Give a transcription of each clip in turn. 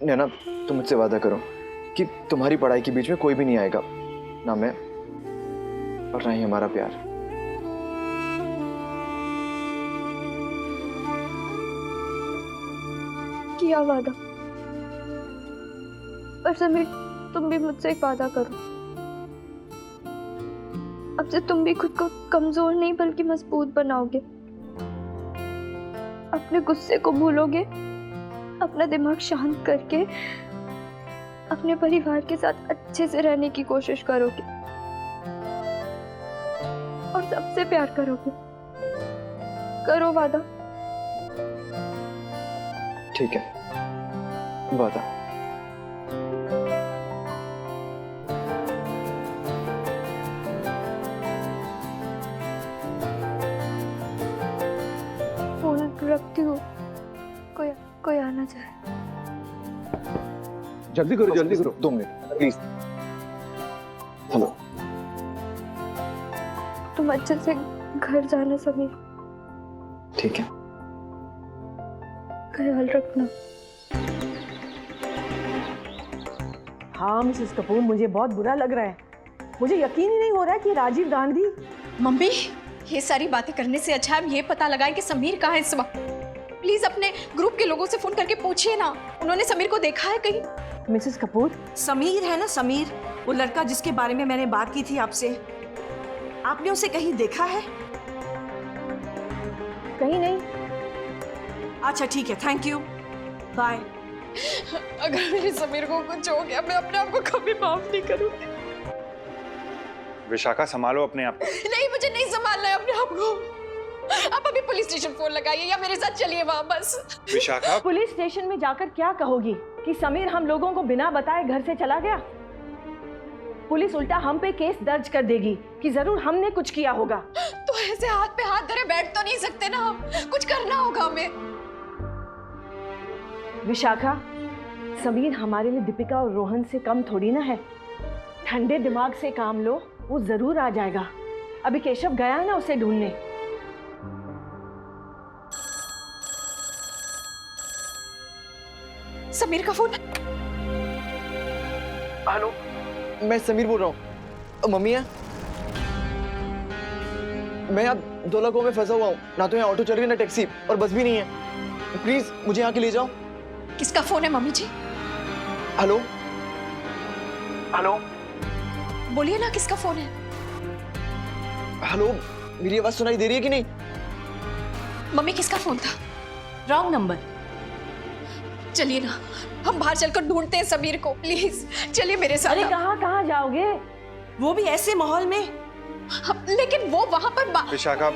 नैना, तुम मुझसे वादा करो कि तुम्हारी पढ़ाई के बीच में कोई भी नहीं आएगा, ना मैं और ना ही हमारा प्यार। किया वादा। पर समीर, तुम भी मुझसे एक वादा करो। अब से तुम भी खुद को कमजोर नहीं बल्कि मजबूत बनाओगे, अपने गुस्से को भूलोगे, अपना दिमाग शांत करके अपने परिवार के साथ अच्छे से रहने की कोशिश करोगे और सबसे प्यार करोगे। करो वादा। ठीक है, वादा। फोन रखती हूँ, कोई आना चाहे। जल्दी करो, जल्दी करो। 2 मिनट प्लीज। हेलो। तुम अच्छे से घर जाना समीर। ठीक है। ख्याल रखना। हाँ मिसेस कपूर, मुझे बहुत बुरा लग रहा है। मुझे यकीन ही नहीं हो रहा है कि राजीव गांधी। मम्मी, ये सारी बातें करने से अच्छा हम ये पता लगाएं कि समीर कहाँ है इस वक्त। प्लीज अपने ग्रुप के लोगों से फोन करके पूछिए ना, उन्होंने समीर को देखा है कहीं? मिसेस कपूर, समीर है ना, समीर, वो लड़का जिसके बारे में मैंने बात की थी आपसे, आपने उसे कहीं देखा है? कहीं नहीं। अच्छा ठीक है, थैंक यू, बाय। अगर मेरे समीर को कुछ हो गया, मैं अपने आप को कभी माफ नहीं करूंगी। विशाखा, संभालो अपने आप को। नहीं, मुझे नहीं संभालना है अपने आप को। आप अभी पुलिस स्टेशन फोन लगाइए या मेरे साथ चलिए वहां बस। विशाखा, पुलिस स्टेशन में जाकर क्या कहोगी कि समीर हम लोगों को बिना बताए घर से चला गया? पुलिस उल्टा हम पे केस दर्ज कर देगी कि जरूर हमने कुछ किया होगा। तो ऐसे हाथ पे हाथ धरे बैठ तो नहीं सकते ना हम, कुछ करना होगा हमें। विशाखा, समीर हमारे लिए दीपिका और रोहन से कम थोड़ी ना है। ठंडे दिमाग से काम लो, वो जरूर आ जाएगा। अभी केशव गया है ना उसे ढूंढने। समीर का फोन। हेलो, मैं समीर बोल रहा हूँ। मम्मी है? मैं अब दोलाकों में फंसा हुआ हूँ, ना तो यहाँ ऑटो चल रही है ना टैक्सी, और बस भी नहीं है। प्लीज मुझे यहाँ के ले जाओ। किसका फोन है मम्मी जी? हेलो हेलो, बोलिए ना, किसका फोन है? हेलो, मेरी आवाज सुनाई दे रही है कि नहीं? मम्मी, किसका फोन था? Wrong number. चलिए ना, हम बाहर चलकर ढूंढते हैं समीर को, प्लीज चलिए मेरे साथ। अरे कहाँ जाओगे? वो भी ऐसे माहौल में? लेकिन वो वहां पर विशाखा,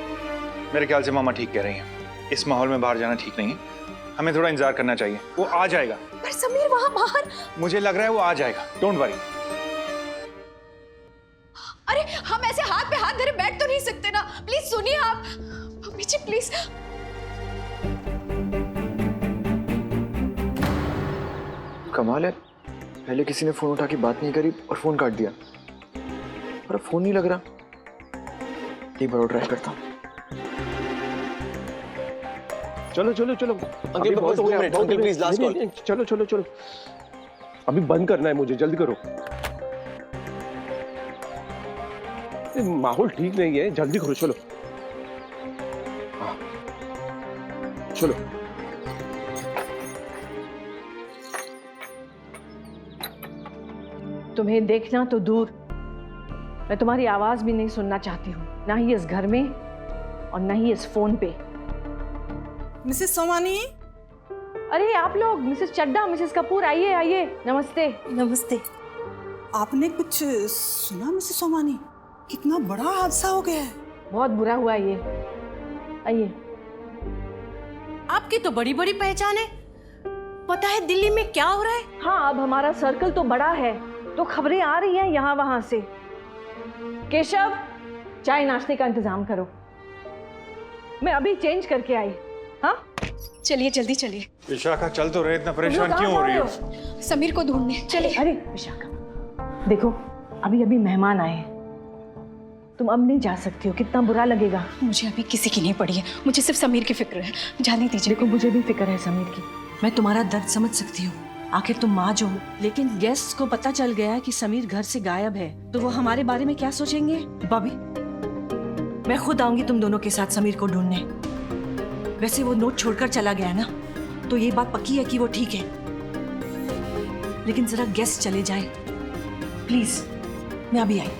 मेरे ख्याल से मामा ठीक कह रही हैं। इस माहौल में बाहर जाना ठीक नहीं है, हमें थोड़ा इंतजार करना चाहिए। वो आ जाएगा। पर समीर वहां बाहर। मुझे लग रहा है वो आ जाएगा, डोंट वरी। अरे हम ऐसे हाथ पे हाथ धरे बैठ तो नहीं सकते ना, प्लीज सुनिए आप। Mummy ji please. कमाल है, पहले किसी ने फोन उठा के बात नहीं करी और फोन काट दिया, और अब फोन नहीं लग रहा। एक बार और ट्राई करता हूँ। चलो चलो चलो। अंकल, अभी बहुत हो गया। अंकल प्लीज लास्ट नहीं, कॉल। नहीं, चलो चलो चलो, अभी बंद करना है मुझे, जल्दी करो। माहौल ठीक नहीं है, जल्दी करो, चलो। हाँ चलो। तुम्हें देखना तो दूर, मैं तुम्हारी आवाज भी नहीं सुनना चाहती हूँ, ना ही इस घर में और ना ही इस फोन पे। मिसेस सोमानी। अरे आप लोग, मिसेस चड्डा, मिसेस कपूर, आइए आइए, नमस्ते। नमस्ते। आपने कुछ सुना मिसेस सोमानी? कितना बड़ा हादसा हो गया है। बहुत बुरा हुआ ये। आइए। आपकी तो बड़ी बड़ी पहचान है, पता है दिल्ली में क्या हो रहा है? हाँ, अब हमारा सर्कल तो बड़ा है, तो खबरें आ रही हैं यहाँ वहां से। केशव, चाय नाश्ते का इंतजाम करो, मैं अभी चेंज करके आई। हाँ चलिए जल्दी चलिए। विशाखा, चल तो रहे, इतना परेशान क्यों हो रही हो? समीर को ढूंढने चलिए। अरे विशाखा, देखो अभी अभी मेहमान आए हैं, तुम अब नहीं जा सकती हो, कितना बुरा लगेगा। मुझे अभी किसी की नहीं पड़ी है, मुझे सिर्फ समीर की फिक्र है, जाने दीजिए। देखो मुझे भी फिक्र है समीर की। मैं तुम्हारा दर्द समझ सकती हूँ, आखिर तुम माँ जो हो। लेकिन गेस्ट को पता चल गया कि समीर घर से गायब है, तो वो हमारे बारे में क्या सोचेंगे? बॉबी, मैं खुद आऊंगी तुम दोनों के साथ समीर को ढूंढने। वैसे वो नोट छोड़कर चला गया ना, तो ये बात पक्की है कि वो ठीक है। लेकिन जरा गेस्ट चले जाए प्लीज। मैं अभी आई।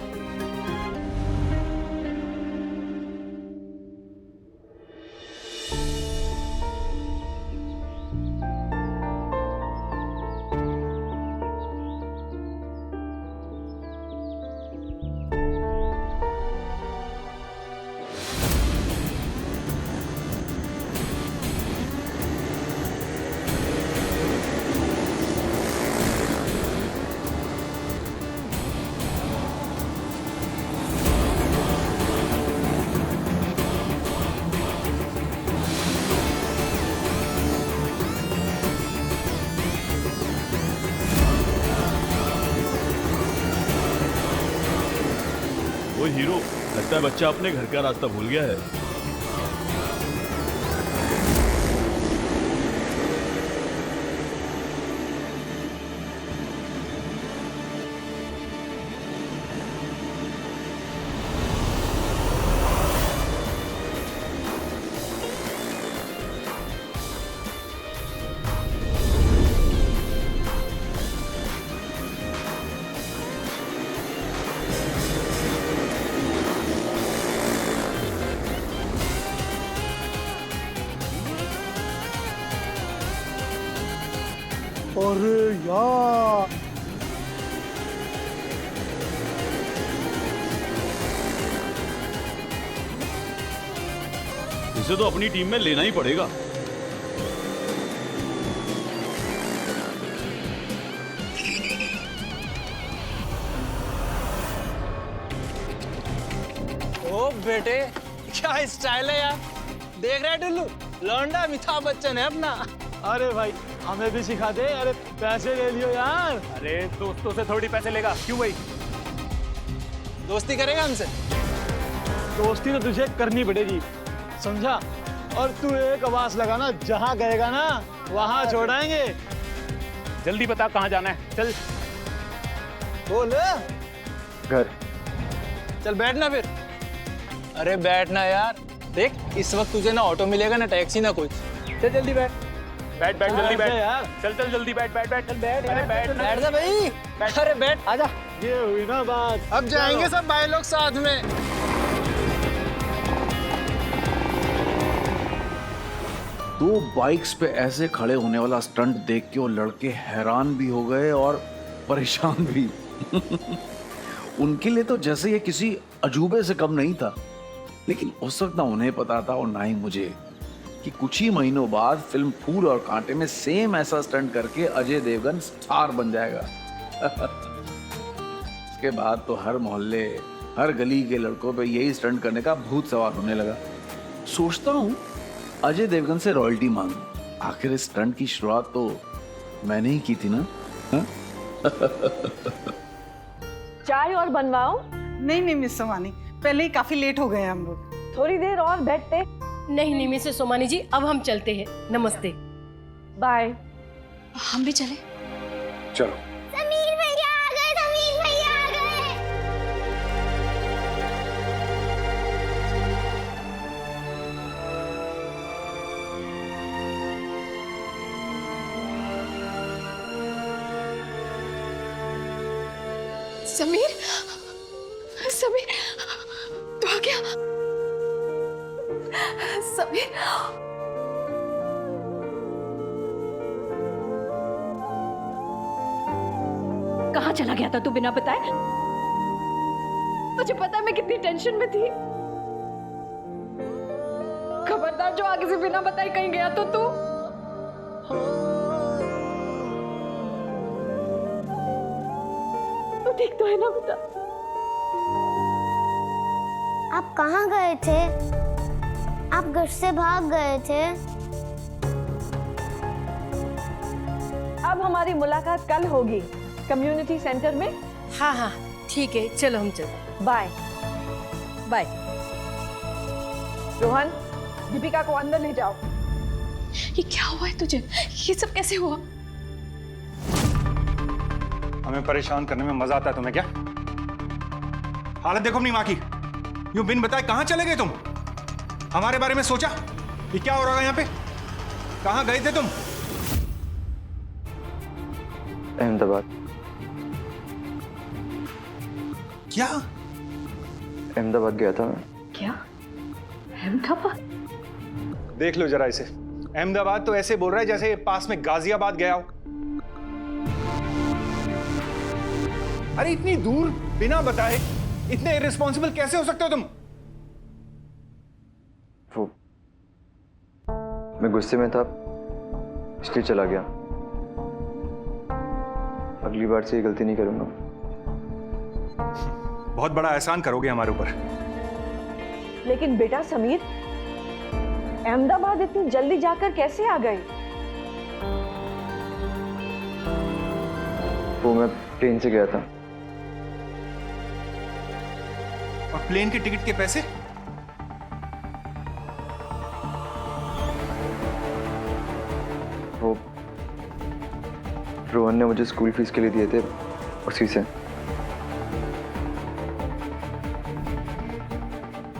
वो हीरो, लगता है बच्चा अपने घर का रास्ता भूल गया है। अरे यार, इसे तो अपनी टीम में लेना ही पड़ेगा। ओ बेटे, क्या स्टाइल है यार। देख रहा है टुल्लू, लौंडा अमिताभ बच्चन है अपना। अरे भाई हमें भी सिखा दे। अरे पैसे ले लियो यार। अरे दोस्तों से थोड़ी पैसे लेगा, क्यों भाई? दोस्ती करेगा हमसे? दोस्ती तो तुझे करनी पड़ेगी, समझा? और तू एक आवाज लगाना, जहाँ गएगा ना वहाँ छोड़ाएंगे। जल्दी बता कहाँ जाना है, चल। बोल। घर। चल बैठना फिर। अरे बैठना यार। देख, इस वक्त तुझे ना ऑटो मिलेगा ना टैक्सी ना कुछ। चल जल्दी बैठ। बैठ बैठ जल्दी बैठ यार। चल चल जल्दी बैठ बैठ बैठ। चल बैठ। अरे बैठ ना। बैठ जा भाई। अरे बैठ, आजा। ये हुई ना बात। अब जाएंगे सब भाई लोग साथ में। दो बाइक्स पे ऐसे खड़े होने वाला स्टंट देख के वो लड़के हैरान भी हो गए और परेशान भी। उनके लिए तो जैसे ये किसी अजूबे से कम नहीं था। लेकिन उस वक्त ना उन्हें पता था और ना ही मुझे कि कुछ ही महीनों बाद फिल्म फूल और कांटे में सेम ऐसा स्टंट करके अजय देवगन स्टार बन जाएगा। उसके बाद तो हर मोहल्ले, हर गली के लड़कों पे यही स्टंट करने का भूत सवार होने लगा। सोचता हूँ अजय देवगन से रॉयल्टी मांगूं। आखिर इस स्टंट की शुरुआत तो मैंने ही की थी ना। चाय और बनवाओ? नहीं नहीं मिस सोमानी, पहले ही काफी लेट हो गए हम लोग। थोड़ी देर और बैठते। नहीं नहीं मिसेस सोमानी जी, अब हम चलते हैं। नमस्ते। बाय। हम भी चले? चलो। समीर भैया आ गए, समीर भैया आ गए। समीर, समीर, तू आ गया? समीर, कहाँ चला गया था तू बिना बताए? मुझे पता है मैं कितनी टेंशन में थी। खबरदार जो आगे से बिना बताए कहीं गया तो तू। तू ठीक तो है ना बेटा? आप कहाँ गए थे? आप घर से भाग गए थे। अब हमारी मुलाकात कल होगी कम्युनिटी सेंटर में। हाँ हाँ ठीक है, चलो हम चलो। Bye bye. रोहन, दीपिका को अंदर ले जाओ। ये क्या हुआ है तुझे? ये सब कैसे हुआ? हमें परेशान करने में मजा आता है तुम्हें क्या? हालत देखो अपनी माँ की। यूं बिन बताए कहां चले गए तुम? हमारे बारे में सोचा कि क्या हो रहा है यहाँ पे? कहां गए थे तुम? अहमदाबाद। क्या? अहमदाबाद गया था मैं। क्या? अहमदाबाद? देख लो जरा इसे। अहमदाबाद तो ऐसे बोल रहा है जैसे पास में गाजियाबाद गया हो। अरे इतनी दूर बिना बताए इतने इररिस्पॉन्सिबल कैसे हो सकते हो तुम? वो मैं गुस्से में था इसलिए चला गया। अगली बार से ये गलती नहीं करूंगा। बहुत बड़ा एहसान करोगे हमारे ऊपर। लेकिन बेटा समीर, अहमदाबाद इतनी जल्दी जाकर कैसे आ गए? वो मैं प्लेन से गया था। और प्लेन के टिकट के पैसे? वो रोहन ने मुझे स्कूल फीस के लिए दिए थे, उसी से।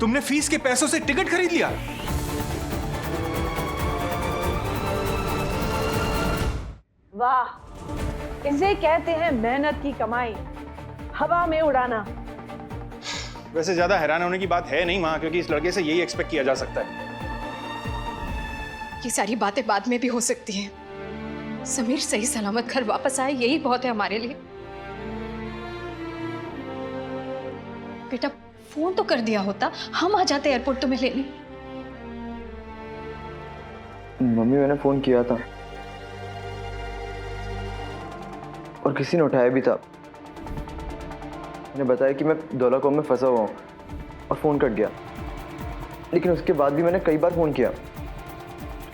तुमने फीस के पैसों से टिकट खरीद लिया? वाह, इसे कहते हैं मेहनत की कमाई, हवा में उड़ाना। वैसे ज्यादा हैरान होने की बात है नहीं मां, क्योंकि इस लड़के से यही एक्सपेक्ट किया जा सकता है। ये सारी बातें बाद में भी हो सकती हैं। समीर सही सलामत घर वापस आए, यही बहुत है हमारे लिए। बेटा फोन तो कर दिया होता, हम आ जाते एयरपोर्ट तुम्हें लेने। मम्मी, मैंने फोन किया था और किसी ने उठाया भी था। मैंने बताया कि मैं दौला कौम में फंसा हुआ हूँ और फोन कट गया। लेकिन उसके बाद भी मैंने कई बार फोन किया,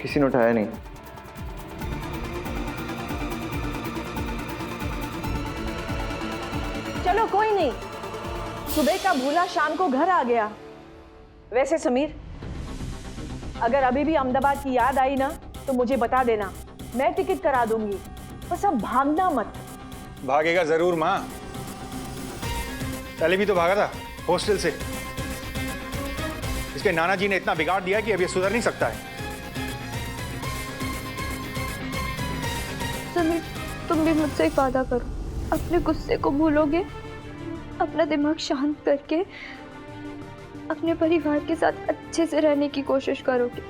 किसी ने उठाया नहीं। चलो कोई नहीं, सुबह का भूला शाम को घर आ गया। वैसे समीर, अगर अभी भी अहमदाबाद की याद आई ना तो मुझे बता देना, मैं टिकट करा दूंगी। बस अब भागना मत। भागेगा जरूर मां, पहले भी तो भागा था हॉस्टल से। इसके नाना जी ने इतना बिगाड़ दिया कि अब ये सुधर नहीं सकता है। समीर, तुम भी मुझसे एक वादा करो, अपने गुस्से को भूलोगे, अपना दिमाग शांत करके अपने परिवार के साथ अच्छे से रहने की कोशिश करोगे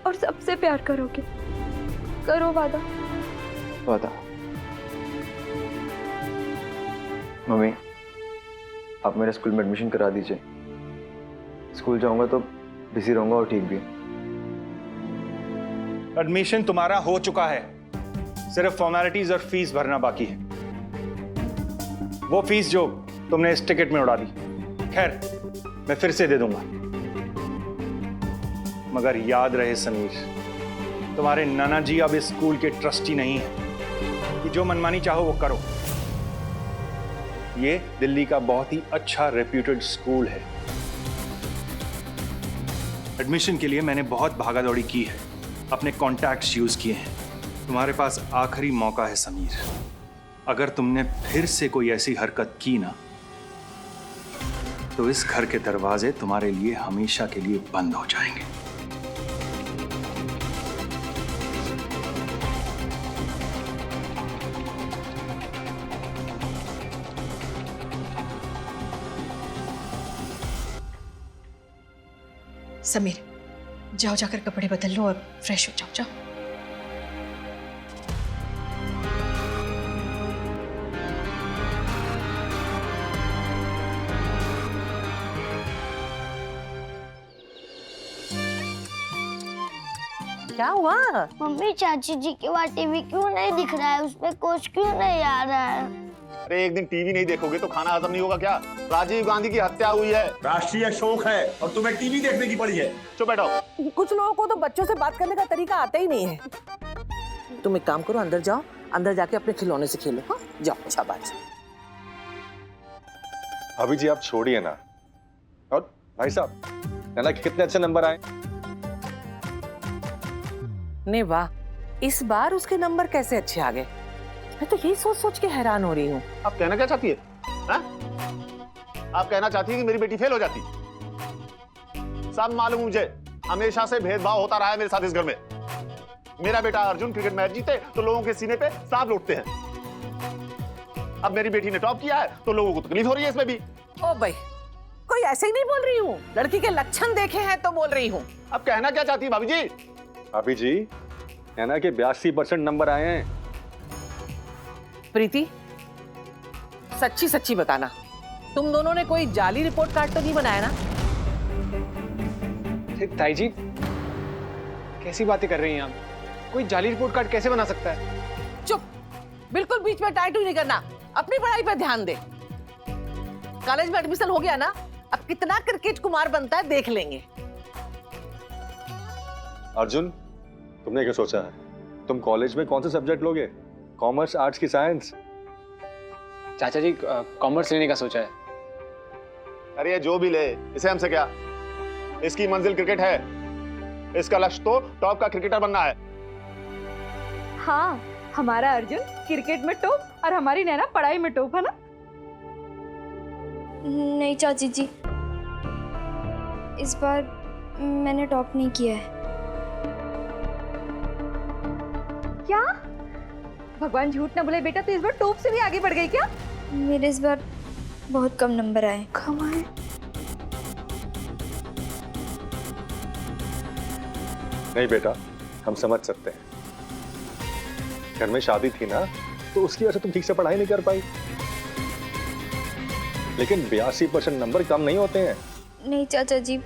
और सबसे प्यार करोगे। करो वादा। वादा। मम्मी, आप मेरे स्कूल में एडमिशन करा दीजिए। स्कूल जाऊंगा तो बिजी रहूंगा और ठीक भी। एडमिशन तुम्हारा हो चुका है, सिर्फ फॉर्मेलिटीज और फीस भरना बाकी है। वो फीस जो तुमने इस टिकट में उड़ा दी, खैर मैं फिर से दे दूंगा। मगर याद रहे समीर, तुम्हारे नाना जी अब इस स्कूल के ट्रस्टी नहीं है कि जो मनमानी चाहो वो करो। ये दिल्ली का बहुत ही अच्छा रेप्यूटेड स्कूल है। एडमिशन के लिए मैंने बहुत भागादौड़ी की है, अपने कॉन्टैक्ट्स यूज किए हैं। तुम्हारे पास आखिरी मौका है समीर। अगर तुमने फिर से कोई ऐसी हरकत की ना तो इस घर के दरवाजे तुम्हारे लिए हमेशा के लिए बंद हो जाएंगे। समीर, जाओ जाकर कपड़े बदल लो और फ्रेश हो जाओ। जाओ। क्या हुआ? मम्मी, चाची जी के वहाँ टीवी क्यों नहीं दिख रहा है? उसमें कुछ क्यों नहीं आ रहा है? अरे एक दिन टीवी नहीं देखोगे तो खाना हजम नहीं होगा क्या? राजीव गांधी की हत्या हुई है, राष्ट्रीय शोक है और तुम्हें टीवी देखने की पड़ी है। चुप बैठो। कुछ लोगों को तो बच्चों से बात करने का तरीका आता ही नहीं है। तुम एक काम करो, अंदर जाओ, अंदर जाके अपने खिलौने से खेलो। हाँ जाओ, शाबाश। अभी जी आप छोड़िए ना। और भाई साहब, नैना के कितने अच्छे नंबर आए। ने वाह, इस बार उसके नंबर कैसे अच्छे आ गए? मैं तो यही सोच सोच के हैरान हो रही हूँ। आप कहना क्या चाहती है? हाँ? आप कहना चाहती है कि मेरी बेटी फेल हो जाती? सब मालूम मुझे, हमेशा से भेदभाव होता रहा है मेरे साथ इस घर में। मेरा बेटा अर्जुन क्रिकेट मैच जीते तो लोगों के सीने पे सांप लौटते हैं। अब मेरी बेटी ने टॉप किया है तो लोगों को तकलीफ हो रही है इसमें भी। ओ भाई, कोई ऐसे ही नहीं बोल रही हूँ, लड़की के लक्षण देखे हैं तो बोल रही हूँ। अब कहना क्या चाहती है भाभी जी? भाभी जी, है ना कि 82% नंबर आए हैं। प्रीति, सच्ची सच्ची बताना, तुम दोनों ने कोई जाली रिपोर्ट कार्ड तो नहीं बनाया ना? ताई जी, कैसी बातें कर रही हैं आप? कोई जाली रिपोर्ट कार्ड कैसे बना सकता है? चुप, बिल्कुल बीच में टाइट नहीं करना, अपनी पढ़ाई पर ध्यान दे। कॉलेज में एडमिशन हो गया ना, अब कितना क्रिकेट कुमार बनता है देख लेंगे। अर्जुन, तुमने क्या सोचा है? तुम कॉलेज में कौन से सब्जेक्ट लोगे? कॉमर्स, आर्ट्स की साइंस? चाचा जी, कॉमर्स लेने का सोचा है। अरे ये जो भी ले, इसे हमसे क्या? इसकी मंजिल क्रिकेट है, इसका लक्ष्य तो टॉप का क्रिकेटर बनना है। हाँ, हमारा अर्जुन क्रिकेट में टॉप और हमारी नैना पढ़ाई में टॉप, है ना? नहीं चाची जी, इस बार मैंने टॉप नहीं किया है। क्या? भगवान झूठ ना बोले बेटा, तो इस बार टॉप से भी आगे बढ़ गई क्या? मेरे इस बार बहुत कम नंबर आए। कम आए? नहीं बेटा, हम समझ सकते हैं। घर में शादी थी ना, तो उसकी वजह से तुम ठीक से पढ़ाई नहीं कर पाई। लेकिन 82% नंबर कम नहीं होते हैं। नहीं चाचा जी,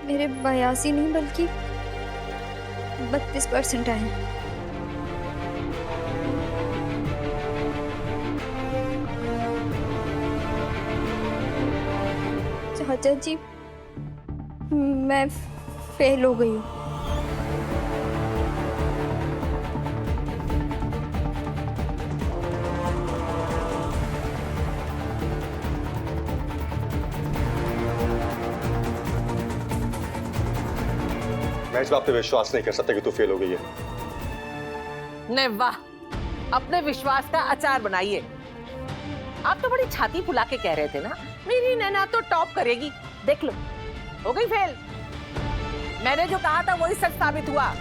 मेरे 82 नहीं बल्कि 32% आए। चाचा जी, मैं फेल हो गई हूँ। मैं इस बात पे विश्वास नहीं कर सकता कि तू फेल हो गई है। नहीं, वाह, अपने विश्वास का अचार बनाइए। आप तो बड़ी छाती फुला के कह रहे थे ना, मेरी नैना तो टॉप करेगी। देख लो, हो गई फेल। मैंने जो कहा था वही सच साबित हुआ।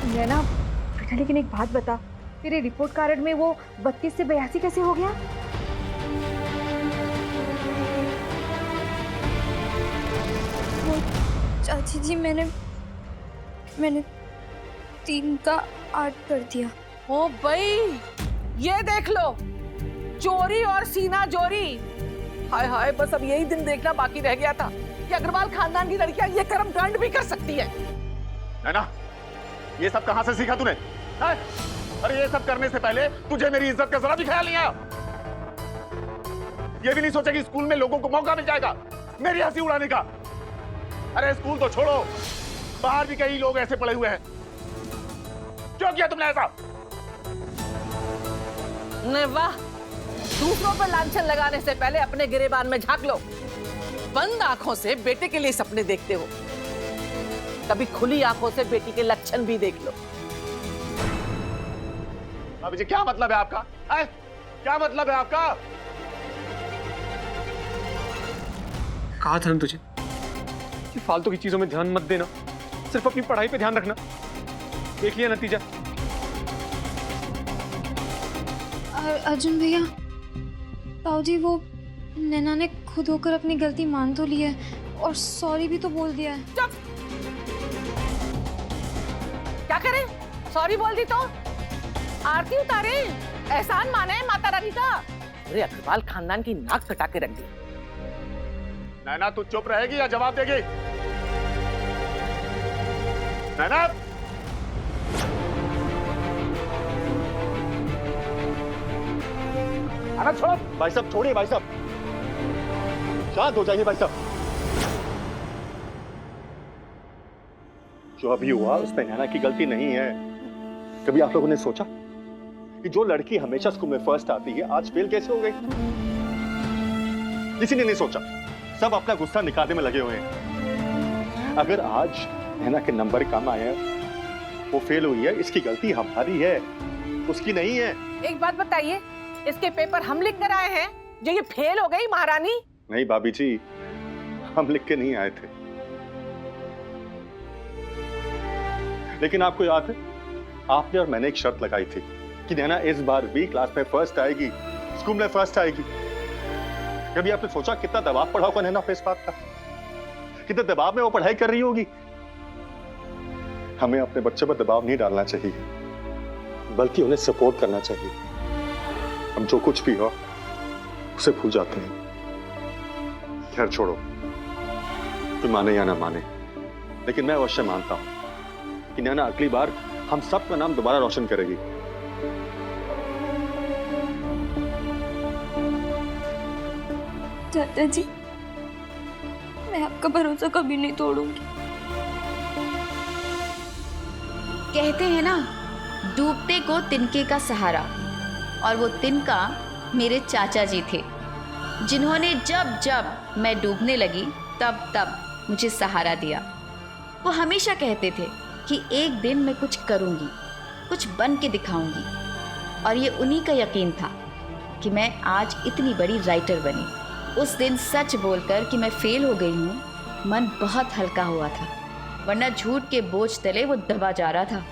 नैना बेटा, लेकिन एक बात बता, तेरे रिपोर्ट कार्ड में वो 32 से 82 कैसे हो गया? चाची जी, मैंने 3 का 8 कर दिया। ओ भाई, ये देख लो, चोरी और सीना जोरी। हाय हाय, बस अब यही दिन देखना बाकी रह गया था कि अग्रवाल खानदान की लड़कियां ये कर्म कांड भी कर सकती है। नैना, ये सब कहां से सीखा तूने? अरे ये सब करने से पहले तुझे मेरी इज्जत का जरा भी ख्याल नहीं आया? ये भी नहीं सोचा कि स्कूल में लोगों को मौका मिल जाएगा मेरी हंसी उड़ाने का? अरे स्कूल तो छोड़ो, बाहर भी कई लोग ऐसे पड़े हुए हैं। क्यों किया तुमने ऐसा? ने वाह, दूसरों पर लांछन लगाने से पहले अपने गिरेबान में झांक लो। बंद आंखों से बेटे के लिए सपने देखते हो, कभी खुली आंखों से बेटी के लक्षण भी देख लो। भाभी जी, क्या मतलब है आपका? क्या मतलब है आपका? कहा था ना तुझे कि फालतू की चीजों में ध्यान मत देना, सिर्फ अपनी पढ़ाई पे ध्यान रखना। देख लिया नतीजा। अर्जुन भैया, ताऊजी, वो नैना ने खुद होकर अपनी गलती मान तो ली है और सॉरी भी तो बोल दिया है। चुप! क्या करें? सॉरी बोल दी तो आरती उतारे, एहसान माने माता रानी का। अरे अग्रवाल खानदान की नाक कटा के रख दी। नैना, तू चुप रहेगी या जवाब देगी? नैना, अरे छोड़ भाई साहब, छोड़िए भाई साहब, शांत हो जाइए भाई साहब। जो अभी हुआ उसमें नैना की गलती नहीं है। कभी आप लोगों ने सोचा कि जो लड़की हमेशा स्कूल में फर्स्ट आती है आज फेल कैसे हो गई? किसी ने नहीं सोचा, सब अपना गुस्सा निकालने में लगे हुए हैं। अगर आज नैना के नंबर कम आए, वो फेल हुई है, इसकी गलती हमारी है। उसकी नहीं है। एक बात बताइए, इसके पेपर हम लिख कर आए हैं जो ये फेल हो गई महारानी? नहीं भाभी जी, हम लिख के नहीं आए थे। लेकिन आपको याद है, आपने और मैंने एक शर्त लगाई थी कि नैना इस बार भी क्लास में फर्स्ट आएगी, स्कूल में फर्स्ट आएगी। कभी आपने सोचा कितना दबाव पड़ा होगा नैना पे इस बात का? कितने दबाव में वो पढ़ाई कर रही होगी? हमें अपने बच्चे पर दबाव नहीं डालना चाहिए, बल्कि उन्हें सपोर्ट करना चाहिए। हम जो कुछ भी हो उसे भूल जाते हैं। खैर छोड़ो, कोई माने या ना माने, लेकिन मैं अवश्य मानता हूं कि नैना अगली बार हम सबका नाम दोबारा रोशन करेगी। चाचा जी, मैं आपका भरोसा कभी नहीं तोड़ूंगी। कहते हैं ना, डूबते को तिनके का सहारा, और वो तिनका मेरे चाचा जी थे, जिन्होंने जब जब मैं डूबने लगी तब तब मुझे सहारा दिया। वो हमेशा कहते थे कि एक दिन मैं कुछ करूंगी, कुछ बन के दिखाऊंगी, और ये उन्हीं का यकीन था कि मैं आज इतनी बड़ी राइटर बनी। उस दिन सच बोलकर कि मैं फेल हो गई हूँ, मन बहुत हल्का हुआ था, वरना झूठ के बोझ तले वो दबा जा रहा था।